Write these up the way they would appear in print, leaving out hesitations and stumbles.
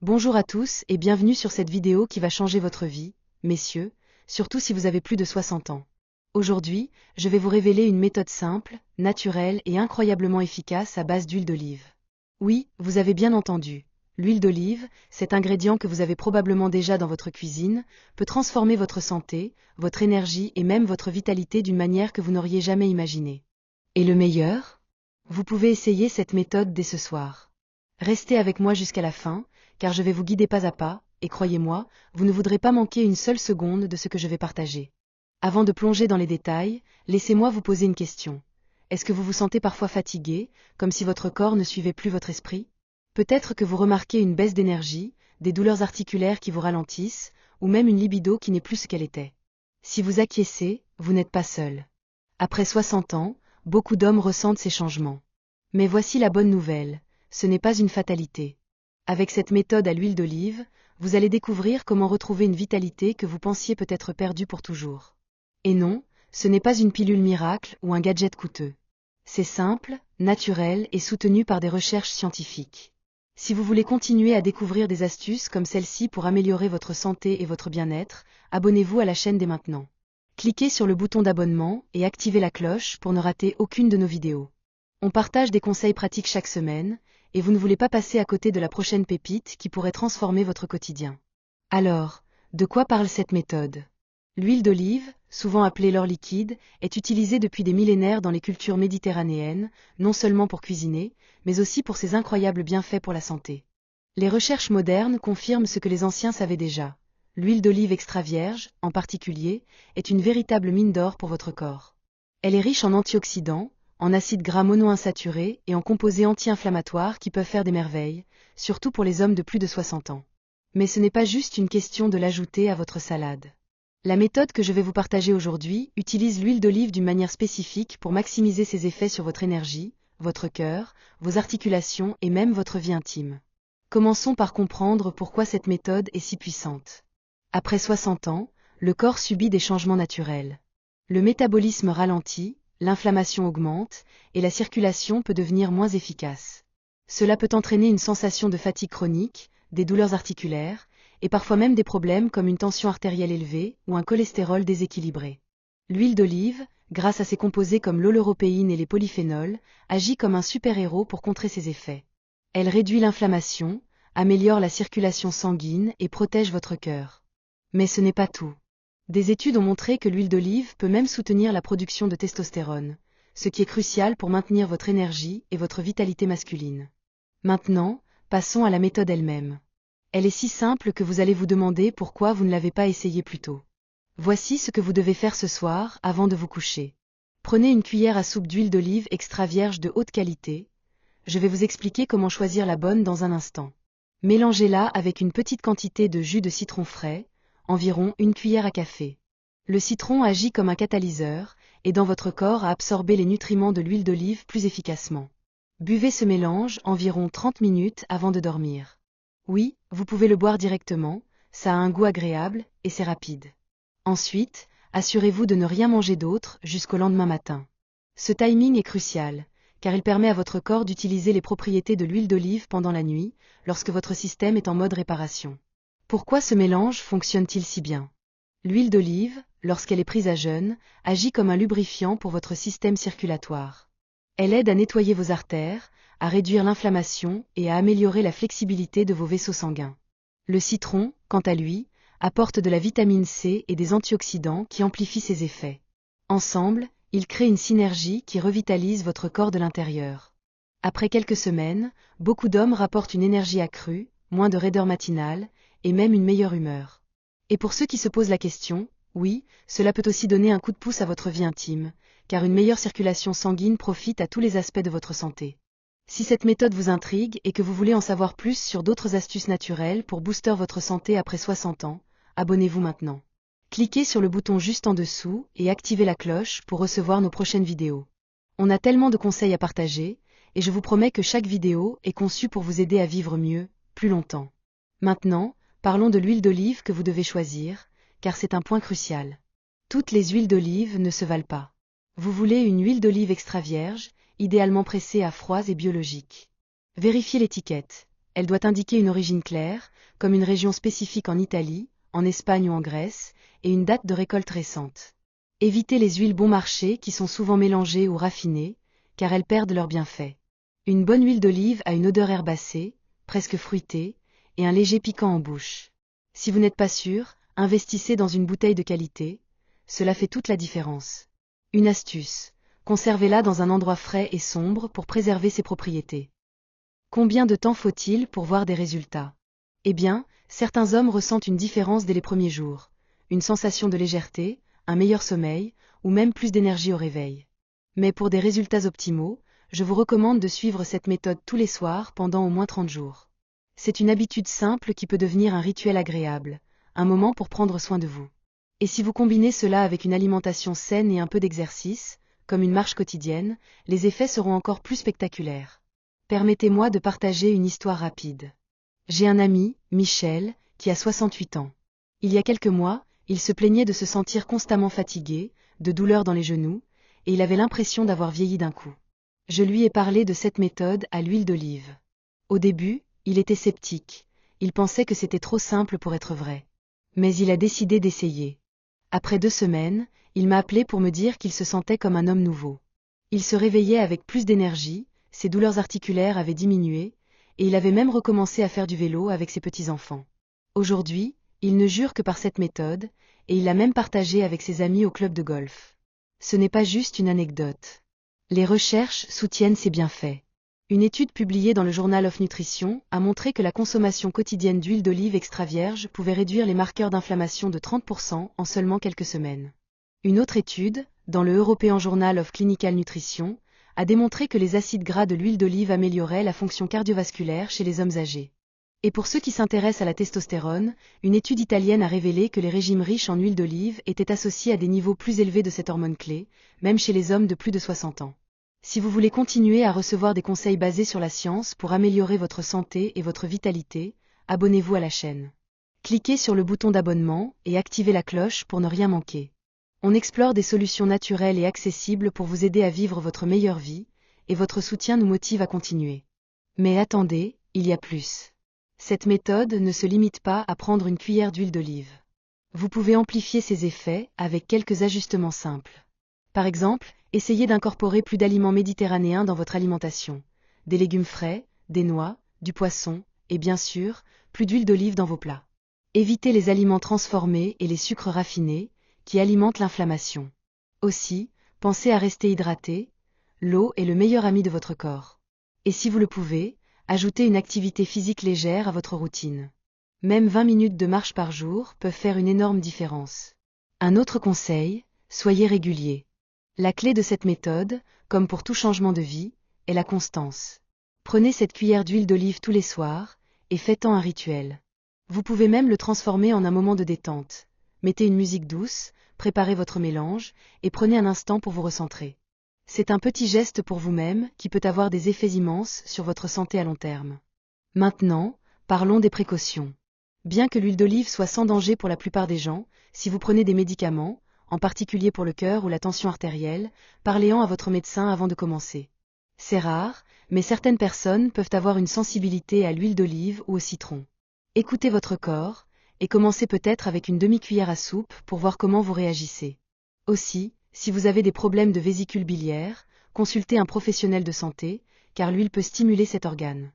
Bonjour à tous et bienvenue sur cette vidéo qui va changer votre vie, messieurs, surtout si vous avez plus de 60 ans. Aujourd'hui, je vais vous révéler une méthode simple, naturelle et incroyablement efficace à base d'huile d'olive. Oui, vous avez bien entendu. L'huile d'olive, cet ingrédient que vous avez probablement déjà dans votre cuisine, peut transformer votre santé, votre énergie et même votre vitalité d'une manière que vous n'auriez jamais imaginée. Et le meilleur? Vous pouvez essayer cette méthode dès ce soir. Restez avec moi jusqu'à la fin, car je vais vous guider pas à pas, et croyez-moi, vous ne voudrez pas manquer une seule seconde de ce que je vais partager. Avant de plonger dans les détails, laissez-moi vous poser une question. Est-ce que vous vous sentez parfois fatigué, comme si votre corps ne suivait plus votre esprit? Peut-être que vous remarquez une baisse d'énergie, des douleurs articulaires qui vous ralentissent, ou même une libido qui n'est plus ce qu'elle était. Si vous acquiescez, vous n'êtes pas seul. Après 60 ans, beaucoup d'hommes ressentent ces changements. Mais voici la bonne nouvelle, ce n'est pas une fatalité. Avec cette méthode à l'huile d'olive, vous allez découvrir comment retrouver une vitalité que vous pensiez peut-être perdue pour toujours. Et non, ce n'est pas une pilule miracle ou un gadget coûteux. C'est simple, naturel et soutenu par des recherches scientifiques. Si vous voulez continuer à découvrir des astuces comme celle-ci pour améliorer votre santé et votre bien-être, abonnez-vous à la chaîne dès maintenant. Cliquez sur le bouton d'abonnement et activez la cloche pour ne rater aucune de nos vidéos. On partage des conseils pratiques chaque semaine, et vous ne voulez pas passer à côté de la prochaine pépite qui pourrait transformer votre quotidien. Alors, de quoi parle cette méthode? L'huile d'olive, souvent appelée l'or liquide, est utilisée depuis des millénaires dans les cultures méditerranéennes, non seulement pour cuisiner, mais aussi pour ses incroyables bienfaits pour la santé. Les recherches modernes confirment ce que les anciens savaient déjà. L'huile d'olive extra vierge, en particulier, est une véritable mine d'or pour votre corps. Elle est riche en antioxydants, en acides gras monoinsaturés et en composés anti-inflammatoires qui peuvent faire des merveilles, surtout pour les hommes de plus de 60 ans. Mais ce n'est pas juste une question de l'ajouter à votre salade. La méthode que je vais vous partager aujourd'hui utilise l'huile d'olive d'une manière spécifique pour maximiser ses effets sur votre énergie, votre cœur, vos articulations et même votre vie intime. Commençons par comprendre pourquoi cette méthode est si puissante. Après 60 ans, le corps subit des changements naturels. Le métabolisme ralentit, l'inflammation augmente, et la circulation peut devenir moins efficace. Cela peut entraîner une sensation de fatigue chronique, des douleurs articulaires, et parfois même des problèmes comme une tension artérielle élevée ou un cholestérol déséquilibré. L'huile d'olive, grâce à ses composés comme l'oleuropéine et les polyphénols, agit comme un super-héros pour contrer ces effets. Elle réduit l'inflammation, améliore la circulation sanguine et protège votre cœur. Mais ce n'est pas tout. Des études ont montré que l'huile d'olive peut même soutenir la production de testostérone, ce qui est crucial pour maintenir votre énergie et votre vitalité masculine. Maintenant, passons à la méthode elle-même. Elle est si simple que vous allez vous demander pourquoi vous ne l'avez pas essayée plus tôt. Voici ce que vous devez faire ce soir avant de vous coucher. Prenez une cuillère à soupe d'huile d'olive extra vierge de haute qualité. Je vais vous expliquer comment choisir la bonne dans un instant. Mélangez-la avec une petite quantité de jus de citron frais, environ une cuillère à café. Le citron agit comme un catalyseur, aidant votre corps à absorber les nutriments de l'huile d'olive plus efficacement. Buvez ce mélange environ 30 minutes avant de dormir. Oui, vous pouvez le boire directement, ça a un goût agréable et c'est rapide. Ensuite, assurez-vous de ne rien manger d'autre jusqu'au lendemain matin. Ce timing est crucial, car il permet à votre corps d'utiliser les propriétés de l'huile d'olive pendant la nuit, lorsque votre système est en mode réparation. Pourquoi ce mélange fonctionne-t-il si bien? L'huile d'olive, lorsqu'elle est prise à jeun, agit comme un lubrifiant pour votre système circulatoire. Elle aide à nettoyer vos artères, à réduire l'inflammation et à améliorer la flexibilité de vos vaisseaux sanguins. Le citron, quant à lui, apporte de la vitamine C et des antioxydants qui amplifient ses effets. Ensemble, ils créent une synergie qui revitalise votre corps de l'intérieur. Après quelques semaines, beaucoup d'hommes rapportent une énergie accrue, moins de raideur matinale, et même une meilleure humeur. Et pour ceux qui se posent la question, oui, cela peut aussi donner un coup de pouce à votre vie intime, car une meilleure circulation sanguine profite à tous les aspects de votre santé. Si cette méthode vous intrigue et que vous voulez en savoir plus sur d'autres astuces naturelles pour booster votre santé après 60 ans, abonnez-vous maintenant. Cliquez sur le bouton juste en dessous et activez la cloche pour recevoir nos prochaines vidéos. On a tellement de conseils à partager, et je vous promets que chaque vidéo est conçue pour vous aider à vivre mieux, plus longtemps. Maintenant, parlons de l'huile d'olive que vous devez choisir, car c'est un point crucial. Toutes les huiles d'olive ne se valent pas. Vous voulez une huile d'olive extra vierge, idéalement pressée à froid et biologique. Vérifiez l'étiquette. Elle doit indiquer une origine claire, comme une région spécifique en Italie, en Espagne ou en Grèce, et une date de récolte récente. Évitez les huiles bon marché qui sont souvent mélangées ou raffinées, car elles perdent leurs bienfaits. Une bonne huile d'olive a une odeur herbacée, presque fruitée, et un léger piquant en bouche. Si vous n'êtes pas sûr, investissez dans une bouteille de qualité, cela fait toute la différence. Une astuce, conservez-la dans un endroit frais et sombre pour préserver ses propriétés. Combien de temps faut-il pour voir des résultats? Eh bien, certains hommes ressentent une différence dès les premiers jours, une sensation de légèreté, un meilleur sommeil, ou même plus d'énergie au réveil. Mais pour des résultats optimaux, je vous recommande de suivre cette méthode tous les soirs pendant au moins 30 jours. C'est une habitude simple qui peut devenir un rituel agréable, un moment pour prendre soin de vous. Et si vous combinez cela avec une alimentation saine et un peu d'exercice, comme une marche quotidienne, les effets seront encore plus spectaculaires. Permettez-moi de partager une histoire rapide. J'ai un ami, Michel, qui a 68 ans. Il y a quelques mois, il se plaignait de se sentir constamment fatigué, de douleurs dans les genoux, et il avait l'impression d'avoir vieilli d'un coup. Je lui ai parlé de cette méthode à l'huile d'olive. Au début, il était sceptique, il pensait que c'était trop simple pour être vrai. Mais il a décidé d'essayer. Après 2 semaines, il m'a appelé pour me dire qu'il se sentait comme un homme nouveau. Il se réveillait avec plus d'énergie, ses douleurs articulaires avaient diminué, et il avait même recommencé à faire du vélo avec ses petits-enfants. Aujourd'hui, il ne jure que par cette méthode, et il l'a même partagée avec ses amis au club de golf. Ce n'est pas juste une anecdote. Les recherches soutiennent ses bienfaits. Une étude publiée dans le Journal of Nutrition a montré que la consommation quotidienne d'huile d'olive extra vierge pouvait réduire les marqueurs d'inflammation de 30% en seulement quelques semaines. Une autre étude, dans le European Journal of Clinical Nutrition, a démontré que les acides gras de l'huile d'olive amélioraient la fonction cardiovasculaire chez les hommes âgés. Et pour ceux qui s'intéressent à la testostérone, une étude italienne a révélé que les régimes riches en huile d'olive étaient associés à des niveaux plus élevés de cette hormone clé, même chez les hommes de plus de 60 ans. Si vous voulez continuer à recevoir des conseils basés sur la science pour améliorer votre santé et votre vitalité, abonnez-vous à la chaîne. Cliquez sur le bouton d'abonnement et activez la cloche pour ne rien manquer. On explore des solutions naturelles et accessibles pour vous aider à vivre votre meilleure vie, et votre soutien nous motive à continuer. Mais attendez, il y a plus. Cette méthode ne se limite pas à prendre une cuillère d'huile d'olive. Vous pouvez amplifier ses effets avec quelques ajustements simples. Par exemple, essayez d'incorporer plus d'aliments méditerranéens dans votre alimentation. Des légumes frais, des noix, du poisson, et bien sûr, plus d'huile d'olive dans vos plats. Évitez les aliments transformés et les sucres raffinés, qui alimentent l'inflammation. Aussi, pensez à rester hydraté, l'eau est le meilleur ami de votre corps. Et si vous le pouvez, ajoutez une activité physique légère à votre routine. Même 20 minutes de marche par jour peuvent faire une énorme différence. Un autre conseil, soyez régulier. La clé de cette méthode, comme pour tout changement de vie, est la constance. Prenez cette cuillère d'huile d'olive tous les soirs, et faites-en un rituel. Vous pouvez même le transformer en un moment de détente. Mettez une musique douce, préparez votre mélange, et prenez un instant pour vous recentrer. C'est un petit geste pour vous-même qui peut avoir des effets immenses sur votre santé à long terme. Maintenant, parlons des précautions. Bien que l'huile d'olive soit sans danger pour la plupart des gens, si vous prenez des médicaments, en particulier pour le cœur ou la tension artérielle, parlez-en à votre médecin avant de commencer. C'est rare, mais certaines personnes peuvent avoir une sensibilité à l'huile d'olive ou au citron. Écoutez votre corps, et commencez peut-être avec une demi-cuillère à soupe pour voir comment vous réagissez. Aussi, si vous avez des problèmes de vésicule biliaire, consultez un professionnel de santé, car l'huile peut stimuler cet organe.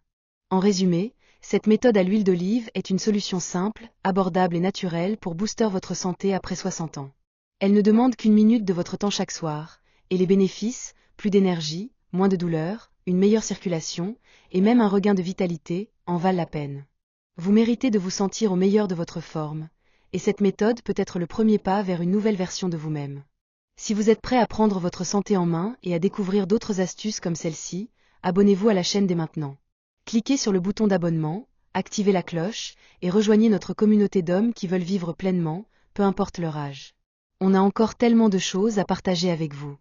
En résumé, cette méthode à l'huile d'olive est une solution simple, abordable et naturelle pour booster votre santé après 60 ans. Elle ne demande qu'1 minute de votre temps chaque soir, et les bénéfices, plus d'énergie, moins de douleur, une meilleure circulation, et même un regain de vitalité, en valent la peine. Vous méritez de vous sentir au meilleur de votre forme, et cette méthode peut être le premier pas vers une nouvelle version de vous-même. Si vous êtes prêt à prendre votre santé en main et à découvrir d'autres astuces comme celle-ci, abonnez-vous à la chaîne dès maintenant. Cliquez sur le bouton d'abonnement, activez la cloche, et rejoignez notre communauté d'hommes qui veulent vivre pleinement, peu importe leur âge. On a encore tellement de choses à partager avec vous.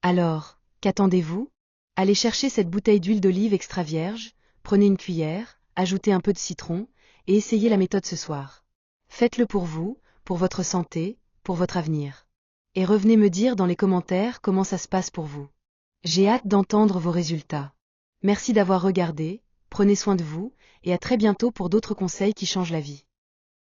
Alors, qu'attendez-vous? Allez chercher cette bouteille d'huile d'olive extra vierge, prenez une cuillère, ajoutez un peu de citron, et essayez la méthode ce soir. Faites-le pour vous, pour votre santé, pour votre avenir. Et revenez me dire dans les commentaires comment ça se passe pour vous. J'ai hâte d'entendre vos résultats. Merci d'avoir regardé, prenez soin de vous, et à très bientôt pour d'autres conseils qui changent la vie.